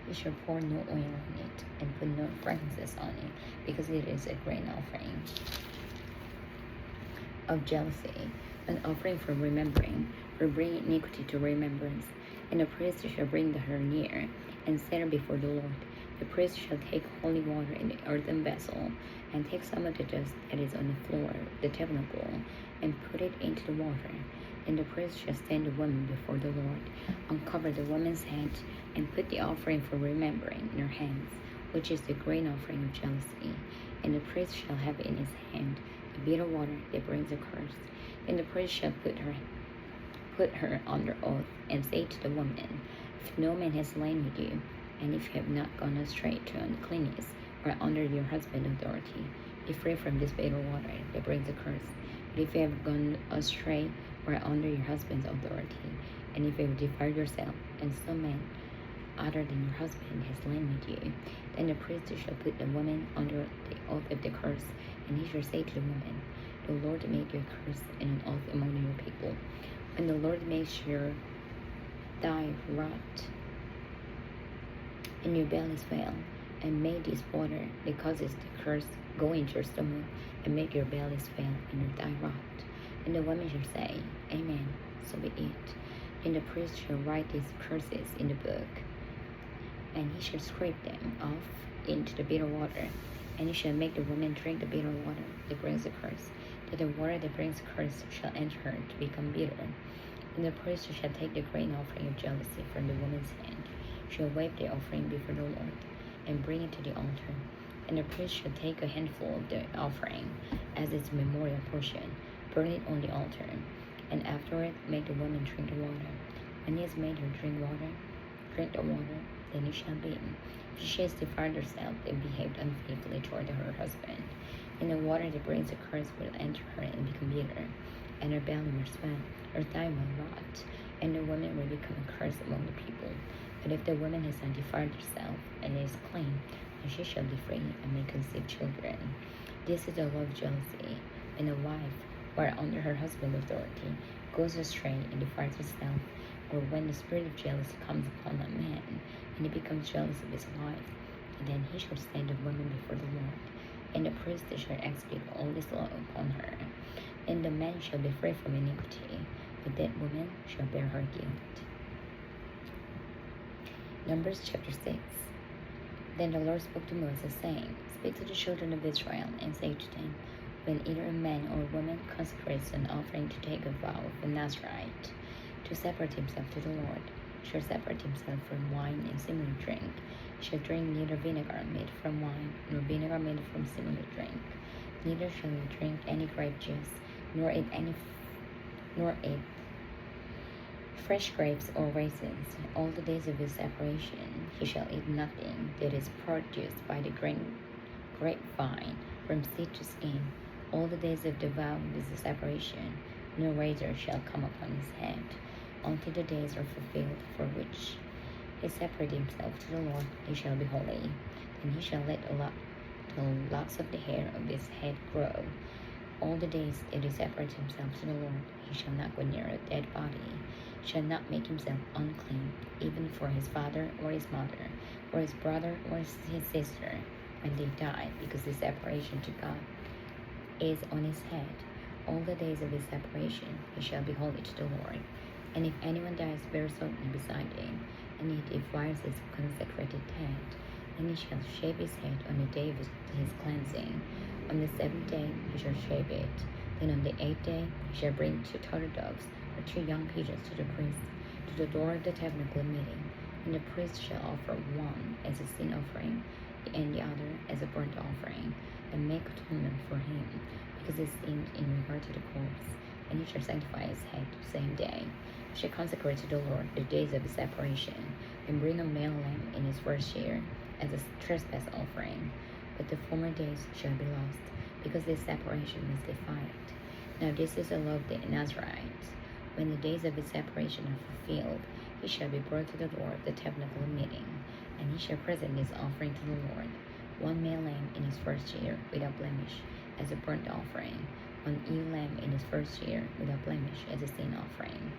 He shall pour no oil on it, and put no frankincense on it, because it is a grain offering of jealousy, an offering for remembering, for bringing iniquity to remembrance. And the priest shall bring her near, and set her before the Lord. The priest shall take holy water in the earthen vessel, and take some of the dust that is on the floor of the tabernacle, and put it into the water. And the priest shall stand the woman before the Lord, uncover the woman's head, and put the offering for remembering in her hands, which is the grain offering of jealousy. And the priest shall have in his hand the bitter water that brings a curse. Then the priest shall put her under oath, and say to the woman, If no man has lain with you, and if you have not gone astray to uncleanness, or under your husband's authority, be free from this bitter water that brings a curse. But if you have gone astray, or under your husband's authority, And if you defile yourself, and some man other than your husband has lain with you, then the priest shall put the woman under the oath of the curse, and he shall say to the woman, the Lord make you a curse and an oath among your people. When the Lord makes your thigh rot, and your belly swell, and may this water, because it's the curse, go into your stomach, and make your belly swell and your thigh rot. And the woman shall say, Amen, so be it. And the priest shall write these curses in the book, and he shall scrape them off into the bitter water, and he shall make the woman drink the bitter water that brings a curse, that the water that brings a curse shall enter her to become bitter. And the priest shall take the grain offering of jealousy from the woman's hand, shall wave the offering before the Lord, and bring it to the altar. And the priest shall take a handful of the offering as its memorial portion, burn it on the altar, and afterward make the woman drink the water. When he has made her drink the water, then it shall be, if she has defiled herself and behaved unfaithfully toward her husband, and the water that brings a curse will enter her and become bitter, and her belly will swell, her thigh will rot, and the woman will become a curse among the people. But if the woman has not defiled herself and is clean, then she shall be free and may conceive children. This is the law of jealousy. When a wife, while under her husband's authority, goes astray and defiles herself, or when the spirit of jealousy comes upon a man, and he becomes jealous of his wife, then he shall send the woman before the Lord, and the priest shall execute all this law upon her. And the man shall be free from iniquity, but that woman shall bear her guilt. Numbers chapter 6. Then the Lord spoke to Moses, saying, Speak to the children of Israel, and say to them, when either a man or a woman consecrates an offering to take a vow of a Nazarite, to separate himself to the Lord, shall separate himself from wine and similar drink, shall drink neither vinegar made from wine, nor vinegar made from similar drink, neither shall he drink any grape juice, nor eat fresh grapes or raisins. All the days of his separation he shall eat nothing that is produced by the grapevine from seed to skin. All the days of the vow of his separation no razor shall come upon his head, until the days are fulfilled for which he separated himself to the Lord. He shall be holy. Then he shall let the locks of the hair of his head grow. All the days that he separates himself to the Lord, he shall not go near a dead body, shall not make himself unclean, even for his father or his mother, or his brother or his sister, when they die, because his separation to God is on his head. All the days of his separation he shall be holy to the Lord. And if anyone dies very suddenly beside him, and he defiles his consecrated head, then he shall shave his head on the day of his cleansing. On the 7th day he shall shave it. Then on the 8th day he shall bring 2 turtle doves or 2 young pigeons to the priest, to the door of the tabernacle meeting. And the priest shall offer one as a sin offering, and the other as a burnt offering, and make atonement for him, because he sinned in regard to the corpse. And he shall sanctify his head the same day. He shall consecrate to the Lord the days of his separation, and bring a male lamb in his first year as a trespass offering. But the former days shall be lost, because his separation was defiled. Now this is the law of the Nazarites. When the days of his separation are fulfilled, he shall be brought to the door of the tabernacle meeting, and he shall present his offering to the Lord, 1 male lamb in his first year without blemish as a burnt offering, 1 ewe lamb in his first year without blemish as a sin offering,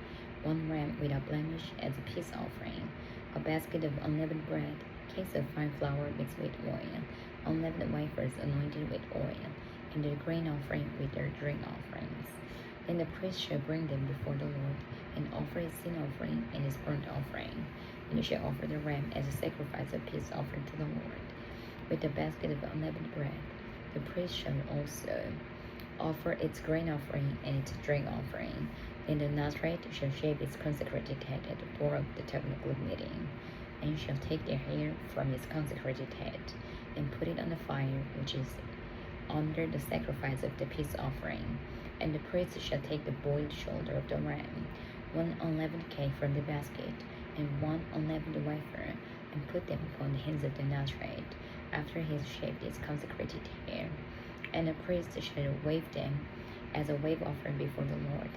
1 ram without blemish as a peace offering, a basket of unleavened bread, cakes of fine flour mixed with oil, unleavened wafers anointed with oil, and the grain offering with their drink offerings. Then the priest shall bring them before the Lord, and offer his sin offering and his burnt offering. And he shall offer the ram as a sacrifice of peace offering to the Lord, with the basket of unleavened bread. The priest shall also offer its grain offering and its drink offering. Then the Nazarite shall shave its consecrated head at the door of the tabernacle meeting, and shall take the hair from his consecrated head, and put it on the fire which is under the sacrifice of the peace offering. And the priest shall take the boiled shoulder of the ram, 1 unleavened cake from the basket, and 1 unleavened wafer, and put them upon the hands of the Nazarite, after he has shaved his consecrated hair. And the priest shall wave them as a wave offering before the Lord.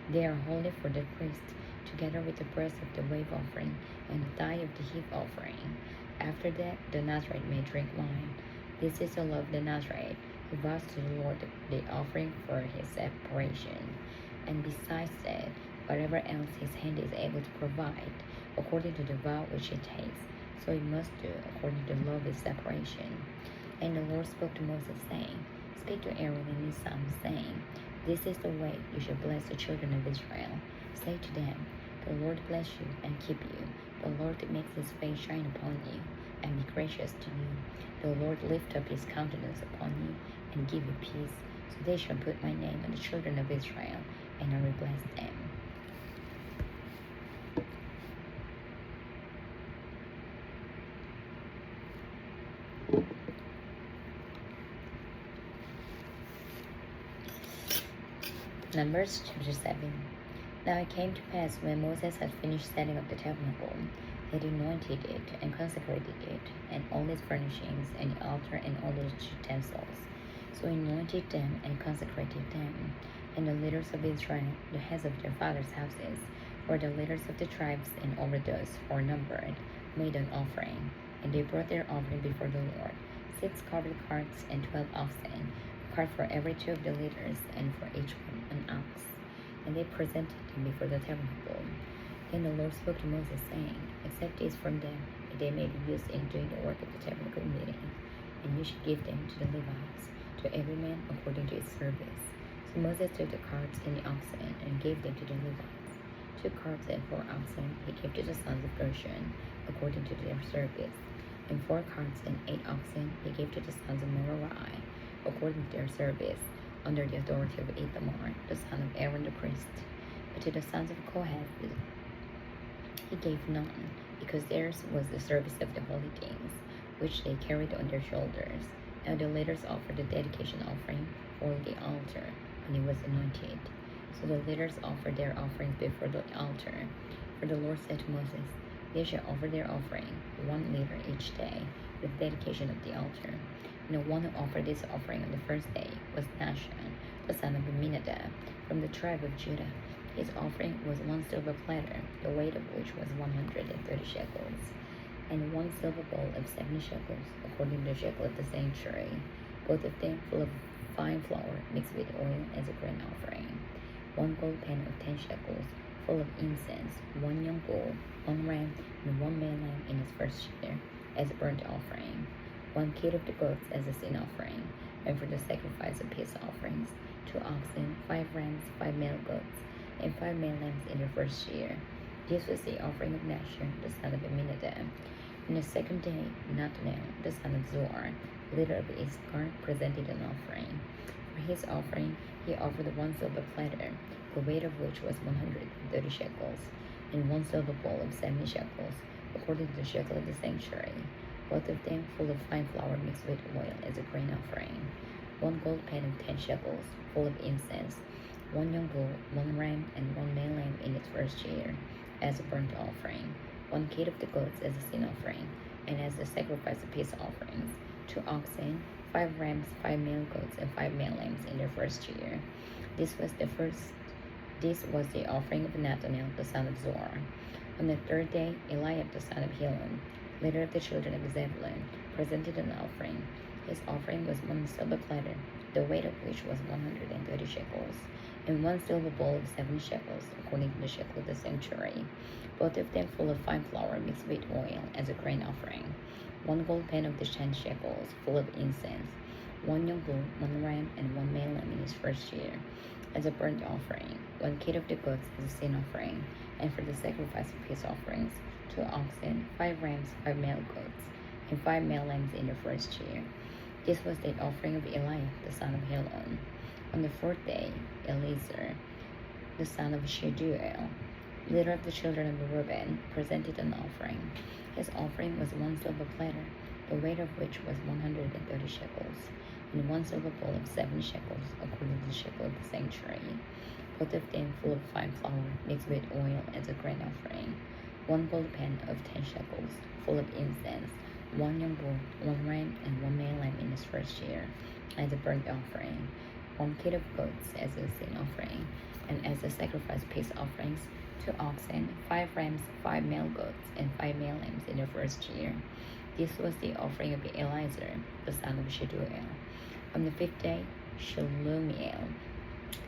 They are holy for the priest together with the breast of the wave offering and the thigh of the heave offering. After that, the Nazarite may drink wine. This is the law of the Nazarite, who vows to the Lord the offering for his separation. And besides that, whatever else his hand is able to provide, according to the vow which he takes, so he must do according to the law of his separation. And the Lord spoke to Moses, saying, Speak to Aaron and his sons, saying, This is the way you shall bless the children of Israel. Say to them, The Lord bless you and keep you. The Lord makes his face shine upon you and be gracious to you. The Lord lift up his countenance upon you and give you peace. So they shall put my name on the children of Israel, and I will bless them. Numbers chapter 7. Now it came to pass, when Moses had finished setting up the tabernacle, that he anointed it and consecrated it, and all its furnishings, and the altar, and all its utensils. So he anointed them and consecrated them. And the leaders of Israel, the heads of their fathers' houses, or the leaders of the tribes, and over those who were numbered, made an offering. And they brought their offering before the Lord, 6 covered carts and 12 oxen, a cart for every 2 of the leaders, and for each one an ox. And they presented them before the tabernacle. Then the Lord spoke to Moses, saying, Accept these from them, that they may be used in doing the work of the tabernacle meeting, and you should give them to the Levites, to every man according to his service. So Moses took the carts and the oxen, and gave them to the Levites. 2 carts and 4 oxen he gave to the sons of Gershon, according to their service. And 4 carts and 8 oxen he gave to the sons of Merari, according to their service, under the authority of Ithamar, the son of Aaron the priest. But to the sons of Kohath he gave none, because theirs was the service of the holy things, which they carried on their shoulders. Now the leaders offered the dedication offering for the altar, when he was anointed. So the leaders offered their offerings before the altar. For the Lord said to Moses, They shall offer their offering, 1 liter each day, with dedication of the altar. And the one who offered this offering on the first day was Nahshon, the son of Amminadab, from the tribe of Judah. His offering was 1 silver platter, the weight of which was 130 shekels, and 1 silver bowl of 70 shekels, according to the shekel of the sanctuary, both of them full of fine flour mixed with oil as a grain offering. 1 gold pan of 10 shekels, full of incense, 1 young bull, 1 ram, and 1 male lamb in its first year, as a burnt offering. 1 kid of the goats as a sin offering, and for the sacrifice of peace offerings, 2 oxen, 5 rams, 5 male goats, and 5 male lambs in their first year. This was the offering of Nahshon, the son of Amminadab. On the second day, Nathanael, the son of Zuar, leader of Issachar, presented an offering. For his offering, he offered 1 silver platter, the weight of which was 130 shekels, and 1 silver bowl of 70 shekels, according to the shekel of the sanctuary, both of them full of fine flour mixed with oil as a grain offering. 1 gold pan of 10 shekels, full of incense, 1 young bull, 1 ram, and 1 male lamb in its first year, as a burnt offering. 1 kid of the goats as a sin offering, and as the sacrifice of peace offerings. 2 oxen, 5 rams, 5 male goats, and 5 male lambs in their first year. This was the offering of Nathanael, the son of Zuar. On the 3rd day, Eliab, the son of Helon, leader of the children of Zebulun, presented an offering. His offering was 1 silver platter, the weight of which was 130 shekels, and 1 silver bowl of 7 shekels, according to the shekel of the sanctuary, both of them full of fine flour mixed with oil as a grain offering. 1 gold pan of the 10 shekels, full of incense, 1 young bull, 1 ram, and 1 male lamb in his first year, as a burnt offering. 1 kid of the goats as a sin offering, and for the sacrifice of peace offerings, 2 oxen, 5 rams, 5 male goats, and 5 male lambs in their first year. This was the offering of Eliab, the son of Helon. On the 4th day, Eleazar, the son of Sheduel, leader of the children of Reuben, presented an offering. His offering was 1 silver platter, the weight of which was 130 shekels, and 1 silver bowl of 7 shekels, according to the shekel of the sanctuary, both of them full of fine flour mixed with oil as a grain offering. 1 gold pan of 10 shekels, full of incense, 1 young bull, 1 ram, and 1 male lamb in his first year, as a burnt offering. 1 kid of goats as a sin offering, and as a sacrifice peace offerings, 2 oxen, 5 rams, 5 male goats, and 5 male lambs in the first year. This was the offering of Eleazar, the son of Sheduel. On the 5th day, Shelumiel,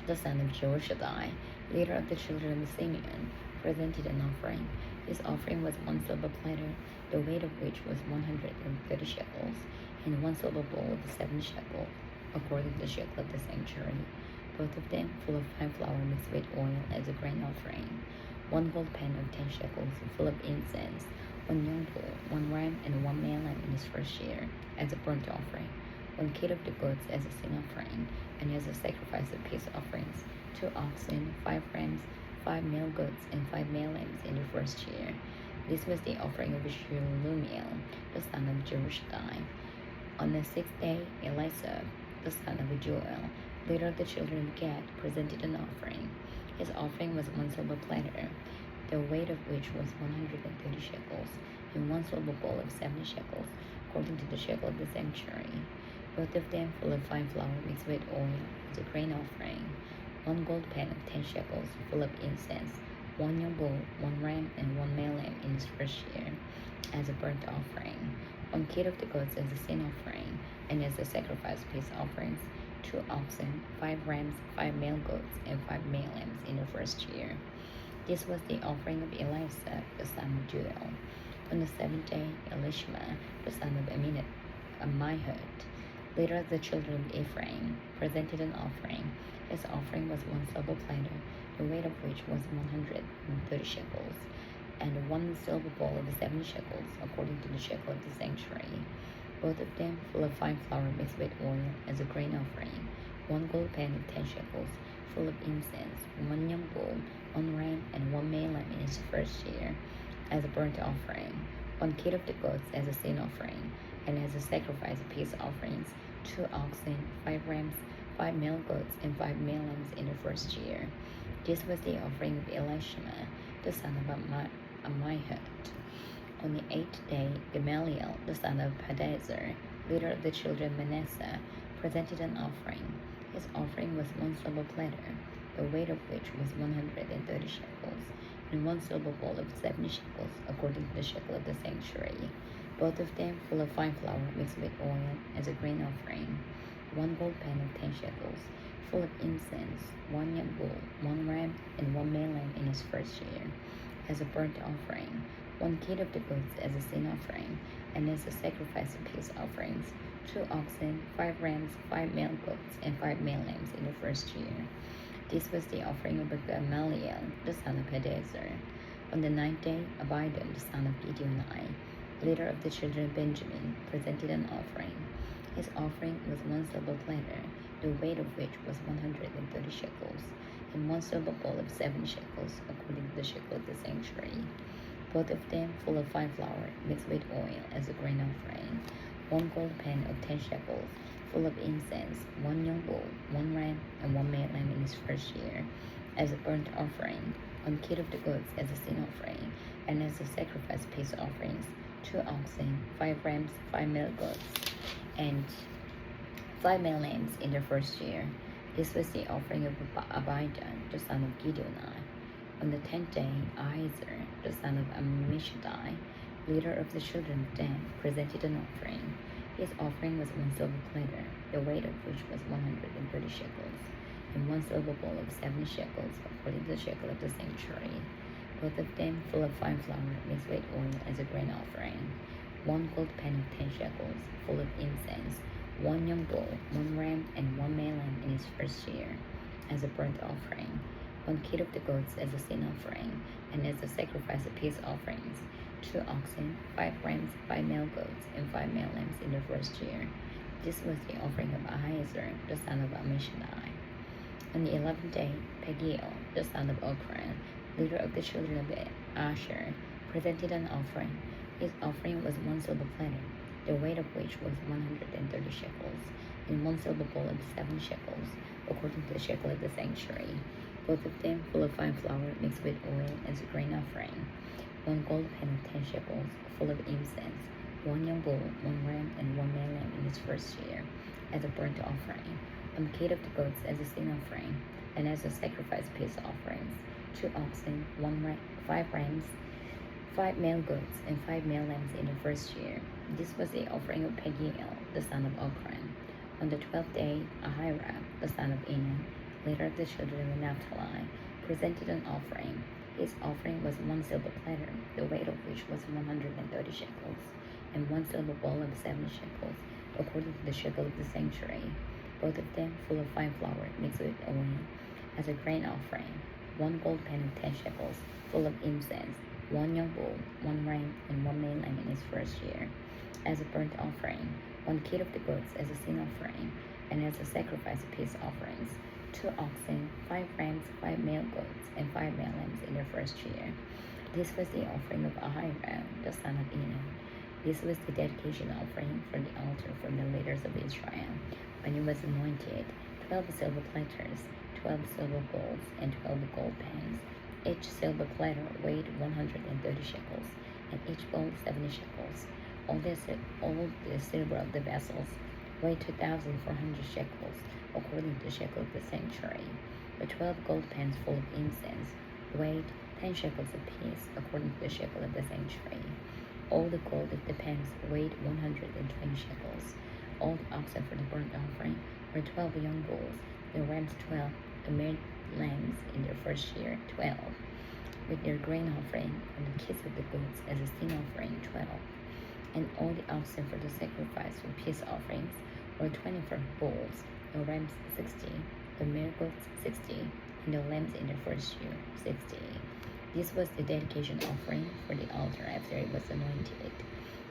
the son of Joshadai, leader of the children of Simeon, presented an offering. His offering was 1 silver platter, the weight of which was 130 shekels, and 1 silver bowl of 7 shekels, according to the shekel of the sanctuary, both of them full of fine flour mixed with oil as a grain offering. 1 gold pan of 10 shekels, full of incense, 1 young bull, 1 ram, and 1 male lamb in his first year, as a burnt offering. 1 kid of the goats as a sin offering, and as a sacrifice of peace offerings. 2 oxen, 5 rams, 5 male goats, and 5 male lambs in the first year. This was the offering of Shelumiel, the son of Joshadai. On the 6th day, Elisha, the son of Joel, leader of the children of Gad, presented an offering. His offering was 1 silver platter, the weight of which was 130 shekels, and 1 silver bowl of 70 shekels, according to the shekel of the sanctuary, both of them full of fine flour mixed with oil as a grain offering. 1 gold pan of 10 shekels, full of incense, 1 young bull, 1 ram, and 1 male lamb in his first year, as a burnt offering. 1 kid of the goats as a sin offering, and as a sacrifice peace offerings. 2 oxen, 5 rams, 5 male goats, and 5 male lambs in the first year. This was the offering of Elisha, the son of Joel. On the 7th day, Elishma, the son of Ammihud, leader of the children of Ephraim, presented an offering. His offering was 1 silver platter, the weight of which was 130 shekels, and 1 silver bowl of 70 shekels, according to the shekel of the sanctuary, both of them full of fine flour mixed with oil as a grain offering. 1 gold pan of 10 shekels, full of incense, 1 young bull, 1 ram, and 1 male lamb in his first year, as a burnt offering. 1 kid of the goats as a sin offering, and as a sacrifice of peace offerings. 2 oxen, 5 rams, 5 male goats, and 5 male lambs in the first year. This was the offering of Elishama, the son of Ammihud. On the 8th day, Gamaliel, the son of Pedazur, leader of the children of Manasseh, presented an offering. His offering was 1 silver platter, the weight of which was 130 shekels, and 1 silver bowl of 70 shekels, according to the shekel of the sanctuary, both of them full of fine flour mixed with oil as a grain offering. 1 gold pan of 10 shekels, full of incense, 1 young bull, 1 ram, and 1 male lamb in his first year, as a burnt offering. 1 kid of the goats as a sin offering, and as a sacrifice of peace offerings. 2 oxen, 5 rams, 5 male goats, and 5 male lambs in the first year. This was the offering of Gamaliel, the son of Pedazur. On the 9th day, Abidan, the son of Gideoni, leader of the children of Benjamin, presented an offering. His offering was 1 silver platter, the weight of which was 130 shekels, and 1 silver bowl of 7 shekels, according to the shekel of the sanctuary, both of them full of fine flour mixed with oil as a grain offering. 1 gold pan of 10 shekels, full of incense, 1 young bull, 1 ram, and 1 male lamb in his first year, as a burnt offering. 1 kid of the goats as a sin offering, and as a sacrifice peace offerings. 2 oxen, 5 rams, 5 male goats, and 5 male lambs in their first year. This was the offering of Abidan, the son of Gideoni. On the 10th day, Ahiezer, the son of Ammishaddai, leader of the children of Dan, presented an offering. His offering was 1 silver platter, the weight of which was 130 shekels, and 1 silver bowl of 70 shekels, according to the shekel of the sanctuary, both of them full of fine flour mixed with oil as a grain offering. 1 gold pan of 10 shekels, full of incense, 1 young bull, 1 ram, and 1 male lamb in his first year, as a burnt offering. 1 kid of the goats as a sin offering, and as a sacrifice of peace offerings. 2 oxen, 5 rams, 5 male goats, and 5 male lambs in the first year. This was the offering of Ahiezer, the son of Ammishaddai. On the 11th day, Pagiel, the son of Ochran, leader of the children of Asher, presented an offering. His offering was 1 silver platter, the weight of which was 130 shekels, and 1 silver bowl of 7 shekels, according to the shekel of the sanctuary, both of them full of fine flour mixed with oil as a grain offering. 1 gold pan of 10 shekels, full of incense, 1 young bull, 1 ram, and 1 male lamb in his first year, as a burnt offering. 1 kid of the goats as a sin offering. and as a sacrifice peace offerings, 2 oxen, 5 rams, 5 male goats, and 5 male lambs in the first year. This was the offering of Pagiel, the son of Ochran. On the 12th day, Ahira, the son of Enan, leader of the children of Naphtali, presented an offering. His offering was 1 silver platter, the weight of which was 130 shekels, and 1 silver bowl of 70 shekels, according to the shekel of the sanctuary, both of them full of fine flour mixed with oil, as a grain offering. 1 gold pan of 10 shekels, full of incense, 1 young bull, 1 ram, and 1 male lamb in its first year, as a burnt offering. 1 kid of the goats as a sin offering, and as a sacrifice of peace offerings. 2 oxen, 5 rams, 5 male goats, and 5 male lambs in their first year. This was the offering of Ahira, the son of Enan. This was the dedication offering for the altar from the leaders of Israel, when it was anointed: 12 silver platters, 12 silver bowls, and 12 gold pans. Each silver platter weighed 130 shekels, and each bowl 70 shekels. All the silver of the vessels weighed 2,400 shekels, according to the shekel of the sanctuary. The 12 gold pans full of incense weighed 10 shekels apiece, according to the shekel of the sanctuary. All the gold of the pans weighed 120 shekels. All the oxen for the burnt offering were 12 young bulls, the rams 12, the male lambs in their first year 12, with their grain offering, and the kids of the goats as a sin offering 12. And all the oxen for the sacrifice for peace offerings were 24 bulls, the rams 60, the male goats 60, and the lambs in their first year 60. This was the dedication offering for the altar after it was anointed.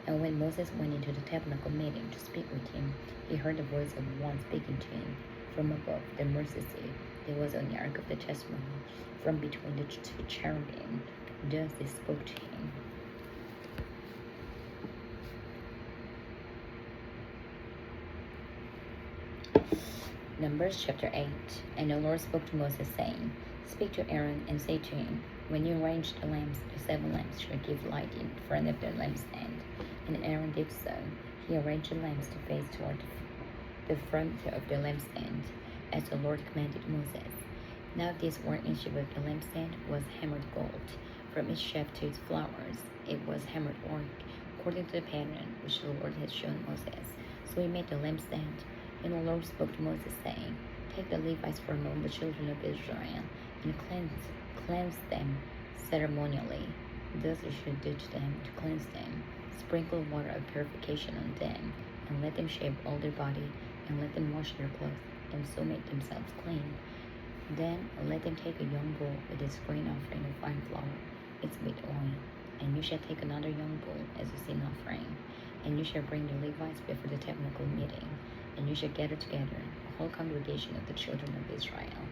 And when Moses went into the tabernacle meeting to speak with him, he heard the voice of one speaking to him from above the mercy seat that was on the ark of the testimony, from between the 2 cherubim. Thus they spoke to him. Numbers chapter 8. And the Lord spoke to Moses, saying, Speak to Aaron and say to him, When you arrange the lamps, the 7 lamps shall give light in front of the lampstand. And Aaron did so. He arranged the lamps to face toward the front of the lampstand, as the Lord commanded Moses. Now this workmanship of the lampstand was hammered gold, from its shaft to its flowers. It was hammered work, according to the pattern which the Lord had shown Moses. So he made the lampstand. And the Lord spoke to Moses, saying, Take the Levites from among the children of Israel, and cleanse them ceremonially. Thus you should do to them to cleanse them. Sprinkle water of purification on them, and let them shave all their body, and let them wash their clothes, and so make themselves clean. Then let them take a young bull with its grain offering of fine flour, its with oil, and you shall take another young bull as a sin offering. And you shall bring the Levites before the tabernacle meeting, and you shall gather together the whole congregation of the children of Israel.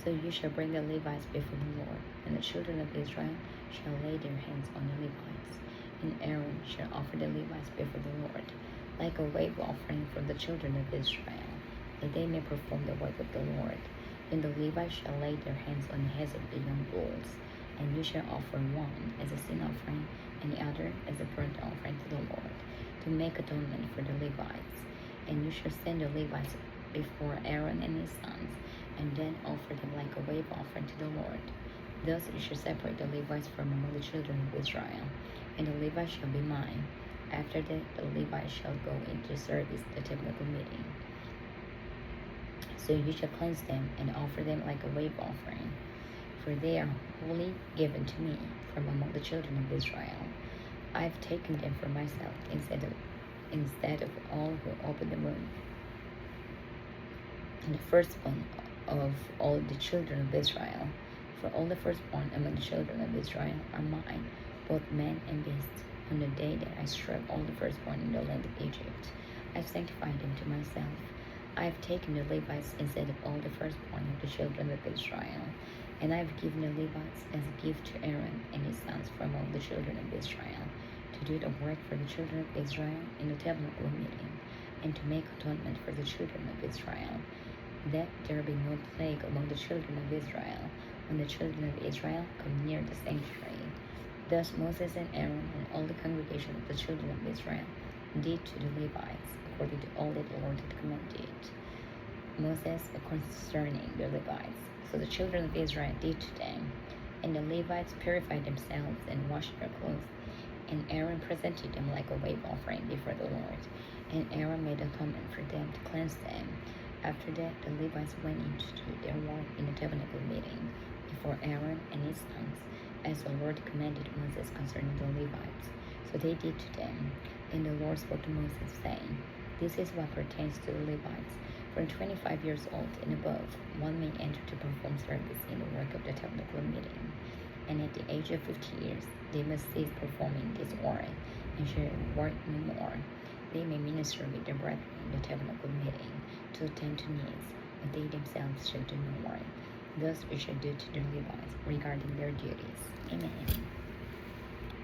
So you shall bring the Levites before the Lord, and the children of Israel shall lay their hands on the Levites. And Aaron shall offer the Levites before the Lord, like a wave offering from the children of Israel, that they may perform the work of the Lord. And the Levites shall lay their hands on the heads of the young bulls, and you shall offer one as a sin offering, and the other as a burnt offering to the Lord, to make atonement for the Levites. And you shall send the Levites before Aaron and his sons, and then offer them like a wave offering to the Lord. Thus you shall separate the Levites from among the children of Israel, and the Levites shall be mine. After that, the Levites shall go into service at the tabernacle meeting. So you shall cleanse them and offer them like a wave offering, for they are wholly given to me from among the children of Israel. I have taken them for myself instead of all who open the womb. And the firstborn of all the children of Israel, for all the firstborn among the children of Israel are mine, both men and beasts. On the day that I struck all the firstborn in the land of Egypt, I sanctified them to myself. I have taken the Levites instead of all the firstborn of the children of Israel, and I have given the Levites as a gift to Aaron and his sons from all the children of Israel, to do the work for the children of Israel in the tabernacle meeting, and to make atonement for the children of Israel, that there be no plague among the children of Israel, when the children of Israel come near the sanctuary. Thus Moses and Aaron and all the congregation of the children of Israel did to the Levites, according to all that the Lord had commanded Moses concerning the Levites. So the children of Israel did to them. And the Levites purified themselves and washed their clothes. And Aaron presented them like a wave offering before the Lord. And Aaron made atonement for them to cleanse them. After that, the Levites went into their work in the tabernacle meeting before Aaron and his sons, as the Lord commanded Moses concerning the Levites. So they did to them. And the Lord spoke to Moses, saying, This is what pertains to the Levites. From 25 years old and above, one may enter to perform service in the work of the tabernacle meeting. And at the age of 50 years, they must cease performing this work, and shall work no more. They may minister with their brethren in the tabernacle meeting, to attend to needs, but they themselves shall do no work. Thus we shall do to the Levites regarding their duties. Amen.